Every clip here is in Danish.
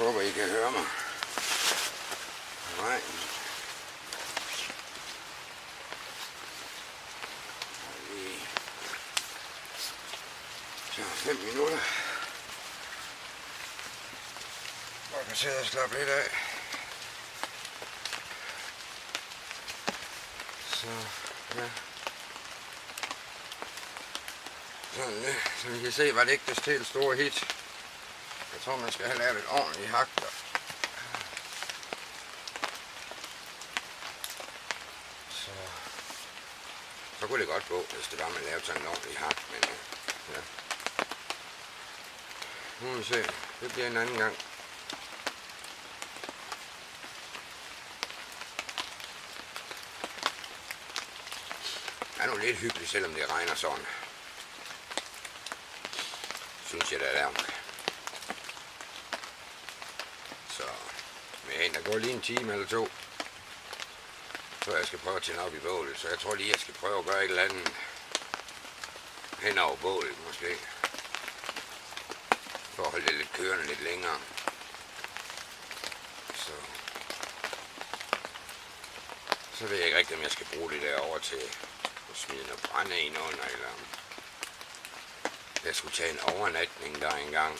håber, I kan høre mig. Nej. Så 5 minutter. Og jeg kan sidde og slappe lidt af. Så, ja. Sådan det. Så I kan se, var det ikke det helt store hit. Jeg tror, man skal have lavet et ordentligt hak der. Så kunne det godt gå, hvis det var, man lavede sådan en ordentlig hak, men ja. Nu må vi se. Det bliver en anden gang. Det er nu lidt hyggeligt, selvom det regner sådan. Synes jeg, det er der. Så, men der går lige en time eller to, så jeg skal prøve at tænde op i bålet. Så jeg tror lige, jeg skal prøve at gøre et eller andet hen over bålet måske. For at holde det lidt kørende lidt længere. Så ved jeg ikke rigtig, om jeg skal bruge det derovre til at smide noget brænde ind under, eller om jeg skulle tage en overnatning der engang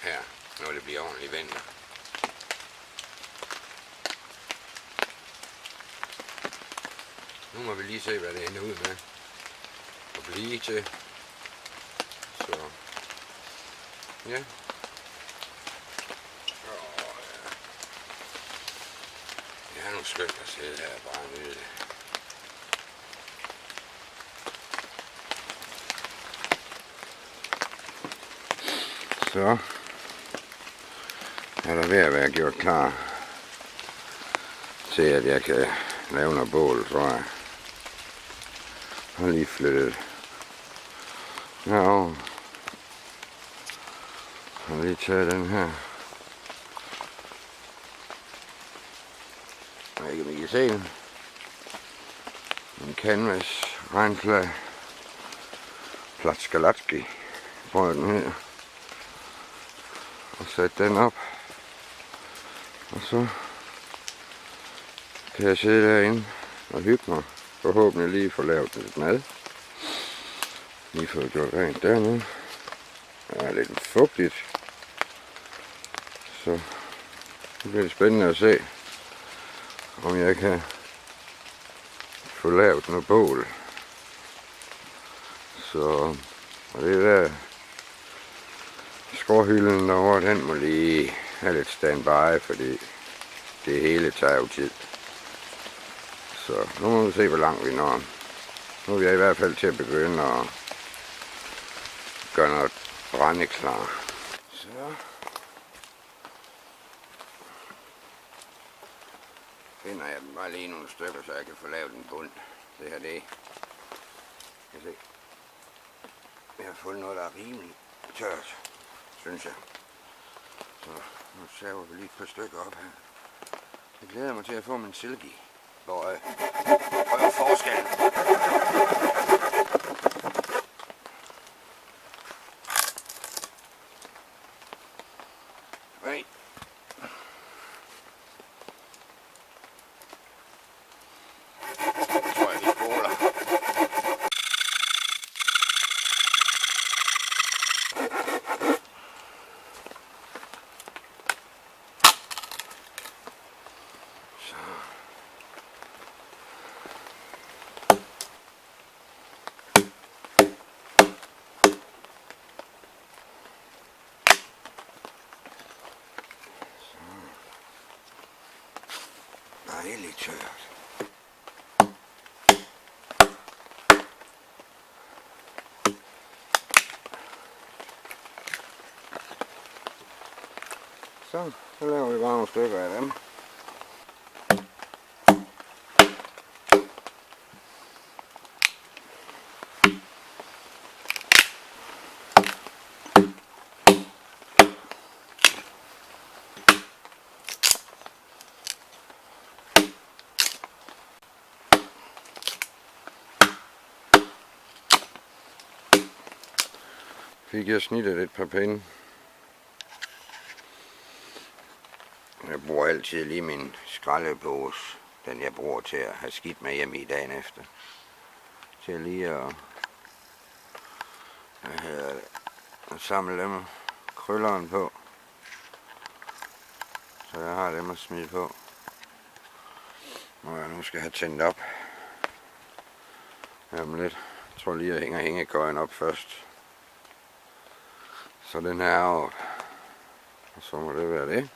her, når det bliver ordentligt vinter. Nu må vi lige se, hvad det ender ud med at blive til. Så, ja. Det er nu skønt at sidde her og bare nyde det. Så er der ved at være gjort klar til, at jeg kan lave noget bål, tror jeg. Jeg har lige flyttet herovre. Jeg har lige taget den her. Jeg ved ikke, om I kan se den. En canvas regnflag. Platskalatski. Prøv den her. Og sætte den op. Og så kan jeg sidde derinde og hygge mig. Forhåbentlig lige få lavet lidt mad. Lige få gjort rent dernede. Det er lidt fugtigt. Så det bliver spændende at se, om jeg kan få lavet noget bål. Så og det der skorhylden derovre, den må lige have lidt standby, fordi det hele tager jo tid. Så nu må vi se, hvor langt vi når. Nu er vi i hvert fald til at begynde at gøre noget brænde klar. Så. Finder jeg bare lige nogle stykker, så jeg kan få lavet en bund. Det her det. Kan se. Jeg har fundet noget, der er rimelig tørt, synes jeg. Så nu saver vi lige et par stykker op her. Jeg glæder mig til at få min silke. Hvor prøv forskellen. Nej. Jeg tror, vi spoler. Dejligt tørt. Så laver vi bare nogle stykker af dem. Fik jeg snittet et par pinde. bruger altid lige min skraldepose, den jeg bruger til at have skidt med hjem i dagen efter. Til lige at samle dem krølleren på. Så jeg har dem at smide på. Når jeg nu skal have tændt op. Jamen lidt. Jeg tror lige, jeg hænger hængekøjen op først. Så den her op. Og så må det være det.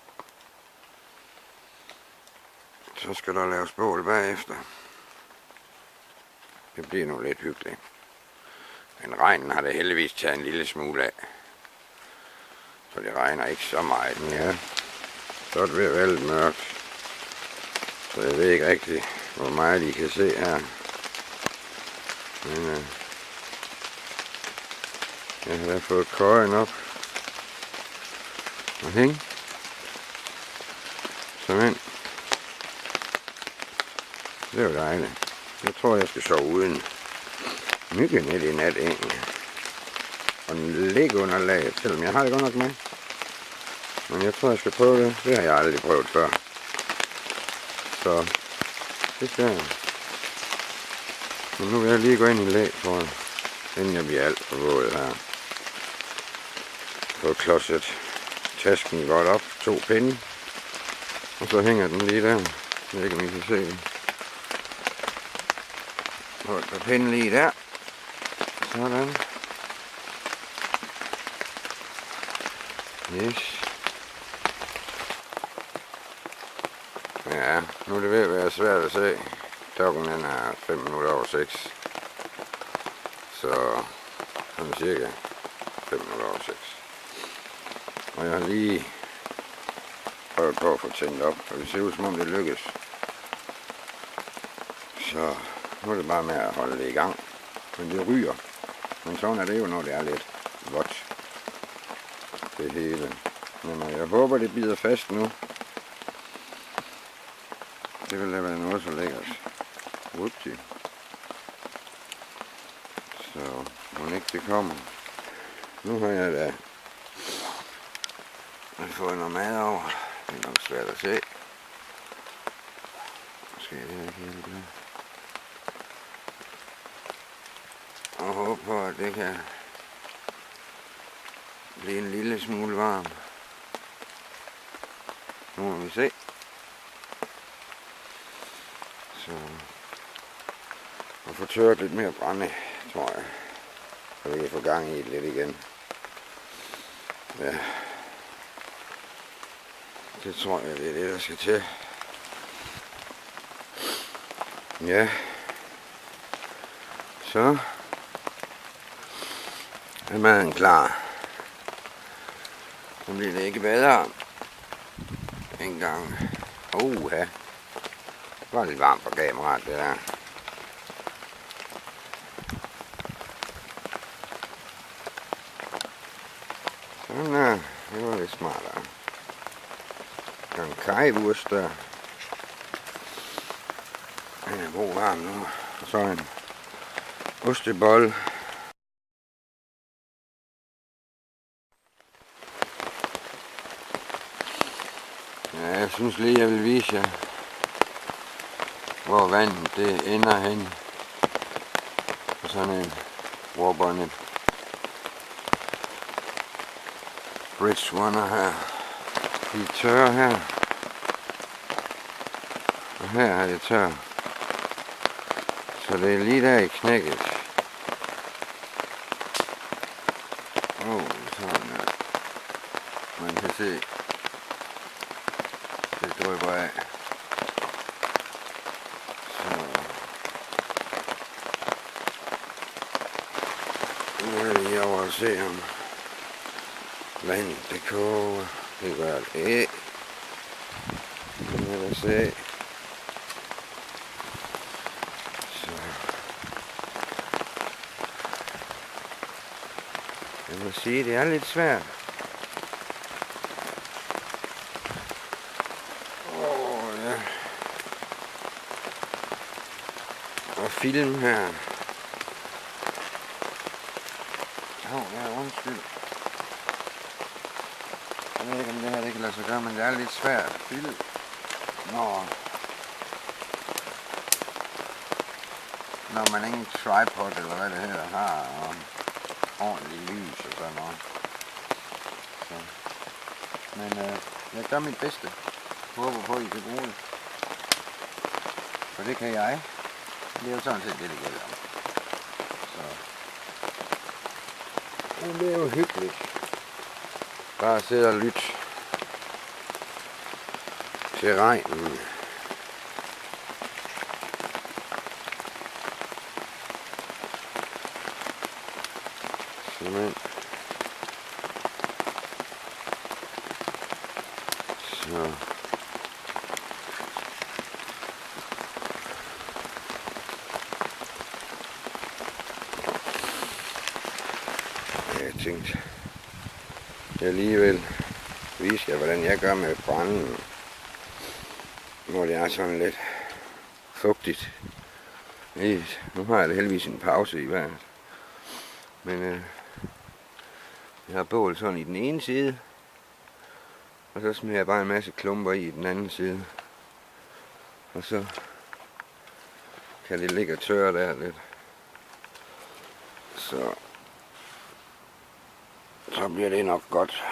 Så skal der laves bål bagefter. Det bliver nu lidt hyggeligt. Men regnen har det heldigvis taget en lille smule af. Så det regner ikke så meget mere. Så er det ved at være lidt mørkt. Så jeg ved ikke rigtig, hvor meget I kan se her. Men jeg har da fået køjen op og hænge. Sådan. Det er jo dejligt. Jeg tror, jeg skal sove uden myggenet i nat egentlig. Og ligge under laget, selvom jeg har det godt nok med. Men jeg tror, jeg skal prøve det. Det har jeg aldrig prøvet før. Så det skal jeg. Men nu vil jeg lige gå ind i læg, for inden jeg bliver alt for våd her. Få klodset tasken godt op. 2 pinde. Og så hænger den lige der. Jeg ved ikke, om I kan se det. Få et par pinde lige der. Sådan. Yes. Ja, nu er det ved at være svært at se. Klokken er 5 minutter over 6. Så sådan cirka 5 minutter over 6. Og jeg har lige prøvet på at få tændt op, og det ser ud som om det lykkes. Så nu er det bare med at holde det i gang. Men det ryger. Men sådan er det jo, når det er lidt vådt. Det hele. Men jeg håber, det bider fast nu. Det vil da være noget så lækkert. Whoopsie. Så må ikke det kommer. Nu har jeg da fået noget mad over. Det er nok svært at se. Måske det her ikke helt det. Og håber på, at det kan blive en lille smule varm. Nu må vi se. Så og få tørret lidt mere brænde, tror jeg. Så vi kan få gang i det lidt igen. Ja. Det tror jeg, det er det, der skal til. Ja. Så er maden klar. Så bliver det ikke bedre. En gang. Ja. Det var lidt varmt på kameraet, det der. Sådan der. Det var lidt smartere. Der er en kajwurst der. Den er god varm nu. Og så en ostebolle. Ja, jeg synes lige, jeg vil vise jer, hvor vandet det ender hen på sådan en warbonnet bridge runner her. De er tørre her, og her er det tør, så det er lige der i knækket. Sådan her. Man kan se, det drypper af. Nu er det lige over at se, om vandet det koger. Det gør det. Det kan jeg se. Så. Jeg må sige, det er lidt svært. Ja. Og film her. Ja, undskyld. Jeg ved ikke, om det her det kan lade sig gøre, men det er lidt svært at filme. når man ingen tripod eller hvad det hedder har, og ordentlig lys og sådan noget. Så. Men jeg gør mit bedste. Håber på, at I kan bruge det. For det kan jeg. Det er jo sådan set det gælder om. Så. Men det er jo hyggeligt. Bare sidde og lytte til regnen. Simpelthen. Så. Jeg tænkte, jeg alligevel vise jer, hvordan jeg gør med branden, hvor det er sådan lidt fugtigt. Nu har jeg da heldigvis en pause i vejret. Men jeg har bål sådan i den ene side, og så smider jeg bare en masse klumper i den anden side. Og så kan det ligge og tørre der lidt. Så bliver det nok godt.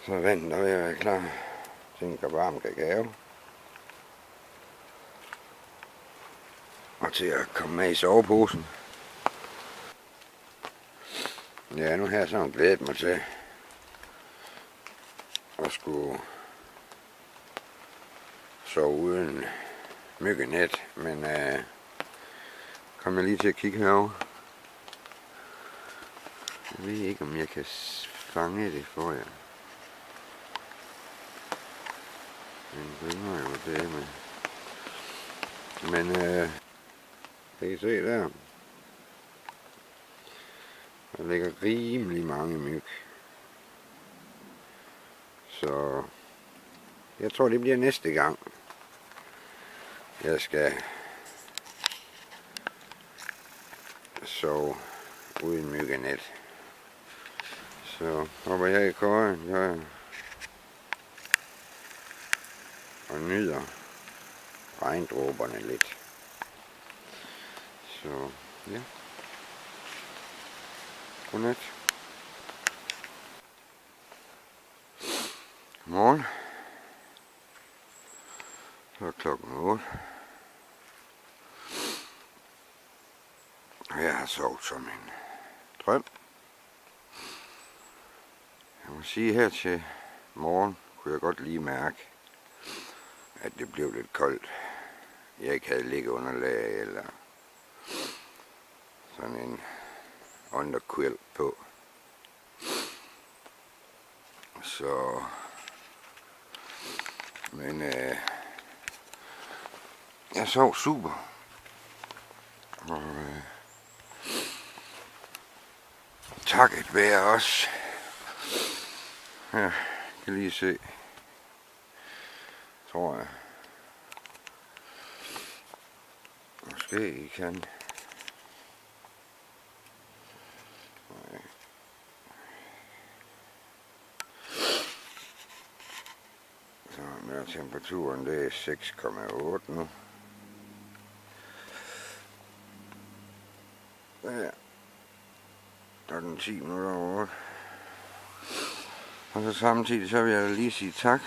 Så vandet er ved at være klar. Tænker varm kakao. Og til at komme med i soveposen. Ja, nu har jeg sådan glædet mig til at skulle sove uden myggenet, men kom jeg lige til at kigge herover. Jeg ved ikke, om jeg kan fange det for jer. Men det må jeg jo det med. Men kan I se der? Der ligger rimelig mange myg. Så jeg tror, det bliver næste gang, jeg skal sove uden myggenet. Så hopper jeg i køjen og nyder regndråberne lidt. Så ja. Godnat. Godmorgen. Så er klokken 8. Og jeg har sovet som en drøm. Jeg må sige, her til morgen kunne jeg godt lige mærke, at det blev lidt koldt. Jeg ikke havde liggeunderlag eller sådan en underquilt på. Så men jeg sov super. Og takket være også. Ja, kan lige se. Tror jeg. Måske I kan. Så med temperaturen, det er 6,8 nu. Ja. Og den 10 minutter over 8. Og så samtidig så vil jeg lige sige tak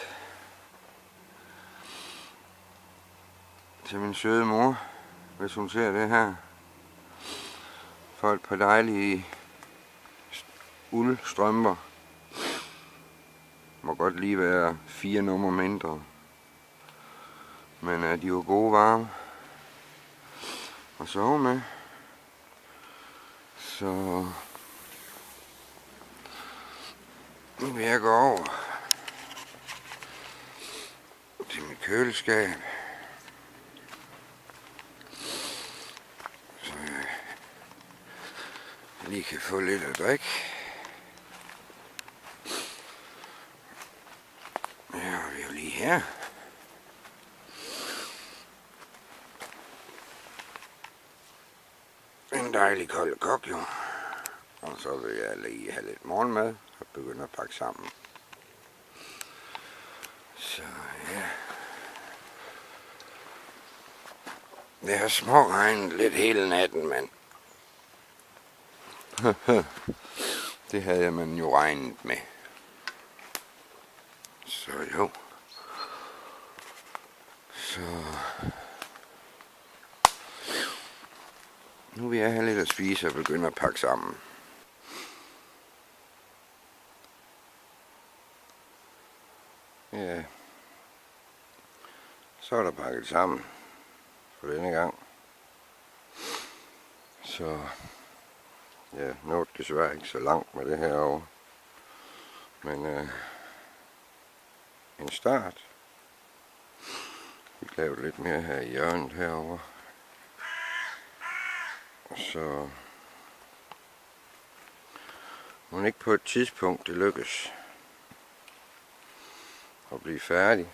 til min søde mor, hvis hun ser det her. For et par dejlige uldstrømper. Må godt lige være 4 numre mindre. Men de var gode varme og sove med. Så nu vil jeg gå over til mit køleskab. Så jeg lige kan få lidt at drikke. Ja, vi er jo lige her. En dejlig kold kok, jo. Og så vil jeg lige have lidt morgenmad og begynde at pakke sammen. Så ja. Det har småregnet lidt hele natten, men det havde man jo regnet med. Så jo. Så nu vil jeg have lidt at spise og begynde at pakke sammen. Ja. Så er der pakket sammen for denne gang. Så ja, nåede desværre ikke så langt med det her over. Men en start. Vi lavede lidt mere her i hjørnet herovre. Så må ikke på et tidspunkt det lykkes at blive færdig.